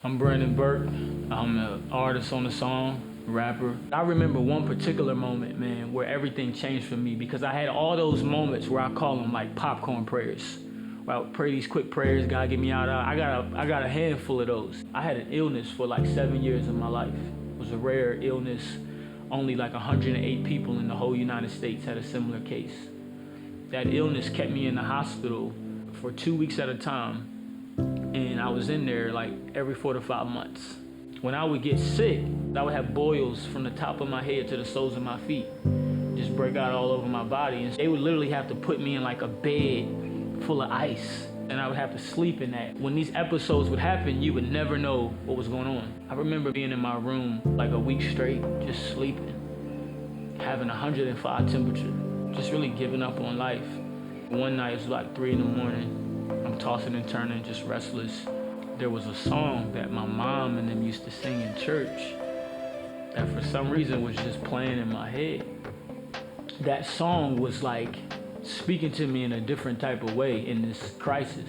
I'm Burke. I'm an artist on the song, rapper. I remember one particular moment, man, where everything changed for me because I had all those moments where I call them like popcorn prayers. Where I would pray these quick prayers, God get me out of. I got a handful of those. I had an illness for like 7 years of my life. It was a rare illness. Only like 108 people in the whole United States had a similar case. That illness kept me in the hospital for 2 weeks at a time. And I was in there like every 4 to 5 months. When I would get sick, I would have boils from the top of my head to the soles of my feet. Just break out all over my body. And they would literally have to put me in like a bed full of ice. And I would have to sleep in that. When these episodes would happen, you would never know what was going on. I remember being in my room like a week straight, just sleeping, having 105 temperature, just really giving up on life. One night it was like 3 in the morning. I'm tossing and turning, just restless. There was a song that my mom and them used to sing in church that for some reason was just playing in my head. That song was like speaking to me in a different type of way in this crisis.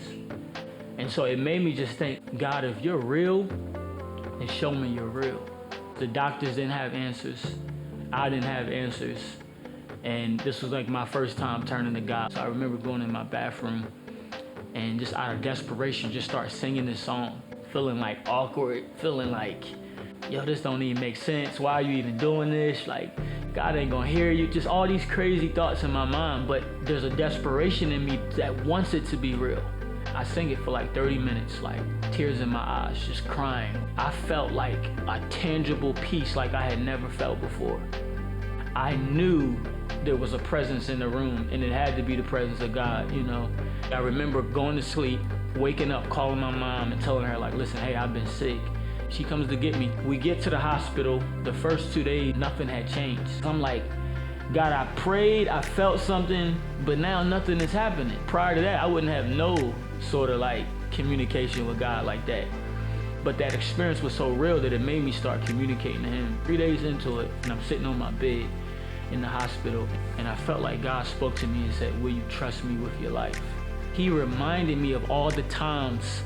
And so it made me just think, God, if you're real, then show me you're real. The doctors didn't have answers. I didn't have answers. And this was like my first time turning to God. So I remember going in my bathroom and just out of desperation, just start singing this song, feeling like awkward, feeling like, yo, this don't even make sense. Why are you even doing this? Like, God ain't gonna hear you. Just all these crazy thoughts in my mind, but there's a desperation in me that wants it to be real. I sing it for like 30 minutes, like tears in my eyes, just crying. I felt like a tangible peace like I had never felt before. I knew there was a presence in the room, and it had to be the presence of God, you know. I remember going to sleep, waking up, calling my mom and telling her like, listen, hey, I've been sick. She comes to get me. We get to the hospital. The first 2 days, nothing had changed. I'm like, God, I prayed, I felt something, but now nothing is happening. Prior to that, I wouldn't have no sort of like communication with God like that. But that experience was so real that it made me start communicating to him. 3 days into it, and I'm sitting on my bed in the hospital, and I felt like God spoke to me and said, will you trust me with your life? He reminded me of all the times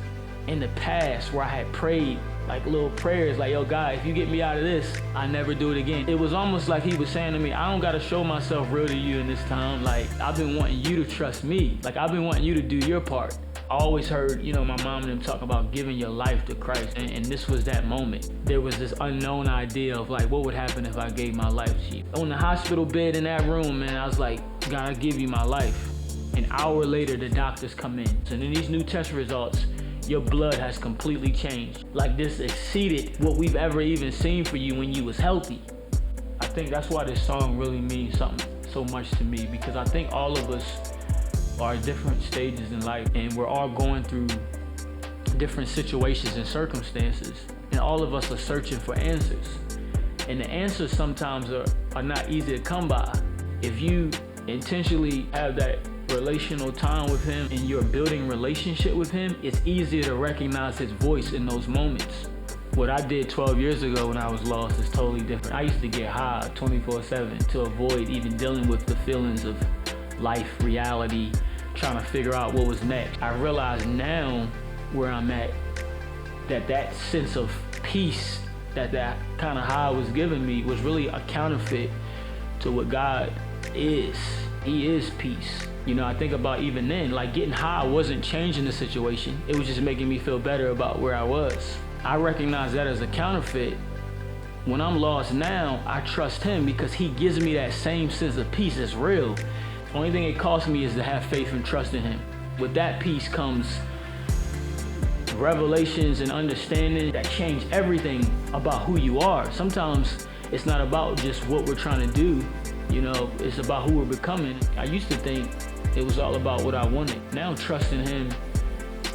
in the past where I had prayed like little prayers, like, yo, God, if you get me out of this, I never do it again. It was almost like he was saying to me, I don't gotta show myself real to you in this time. Like, I've been wanting you to trust me. Like, I've been wanting you to do your part. I always heard, you know, my mom and them talk about giving your life to Christ, and this was that moment. There was this unknown idea of like, what would happen if I gave my life to you? On the hospital bed in that room, man, I was like, God, I give you my life. An hour later, the doctors come in. And in these new test results, your blood has completely changed. Like, this exceeded what we've ever even seen for you when you was healthy. I think that's why this song really means something so much to me, because I think all of us are at different stages in life, and we're all going through different situations and circumstances, and all of us are searching for answers. And the answers sometimes are not easy to come by. If you intentionally have that relational time with him and you're building relationship with him, it's easier to recognize his voice in those moments. What I did 12 years ago when I was lost is totally different. I used to get high 24/7 to avoid even dealing with the feelings of life, reality, trying to figure out what was next. I realize now where I'm at, that sense of peace that kind of high was giving me was really a counterfeit to what God is. He is peace. You know, I think about even then, like getting high wasn't changing the situation. It was just making me feel better about where I was. I recognize that as a counterfeit. When I'm lost now, I trust him because he gives me that same sense of peace that's real. The only thing it costs me is to have faith and trust in him. With that peace comes revelations and understanding that change everything about who you are. Sometimes it's not about just what we're trying to do. You know, it's about who we're becoming. I used to think it was all about what I wanted. Now trusting him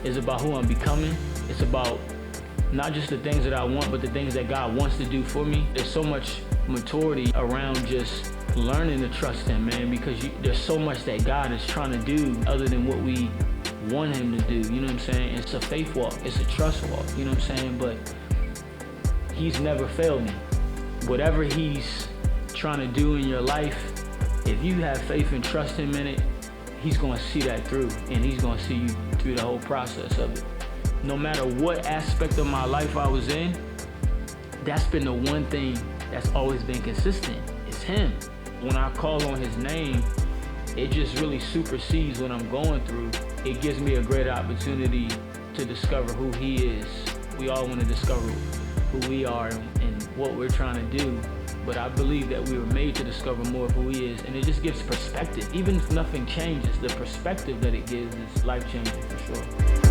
is about who I'm becoming. It's about not just the things that I want, but the things that God wants to do for me. There's so much maturity around just learning to trust him, man, because there's so much that God is trying to do other than what we want him to do. You know what I'm saying? It's a faith walk. It's a trust walk. You know what I'm saying? But he's never failed me. Whatever he's trying to do in your life, if you have faith and trust him in it, he's going to see that through, and he's going to see you through the whole process of it. no matter what aspect of my life I was in, that's been the one thing that's always been consistent. It's him. When I call on his name, it just really supersedes what I'm going through. It gives me a great opportunity to discover who he is. We all want to discover who we are and what we're trying to do. But I believe that we were made to discover more of who he is. And it just gives perspective. Even if nothing changes, the perspective that it gives is life-changing for sure.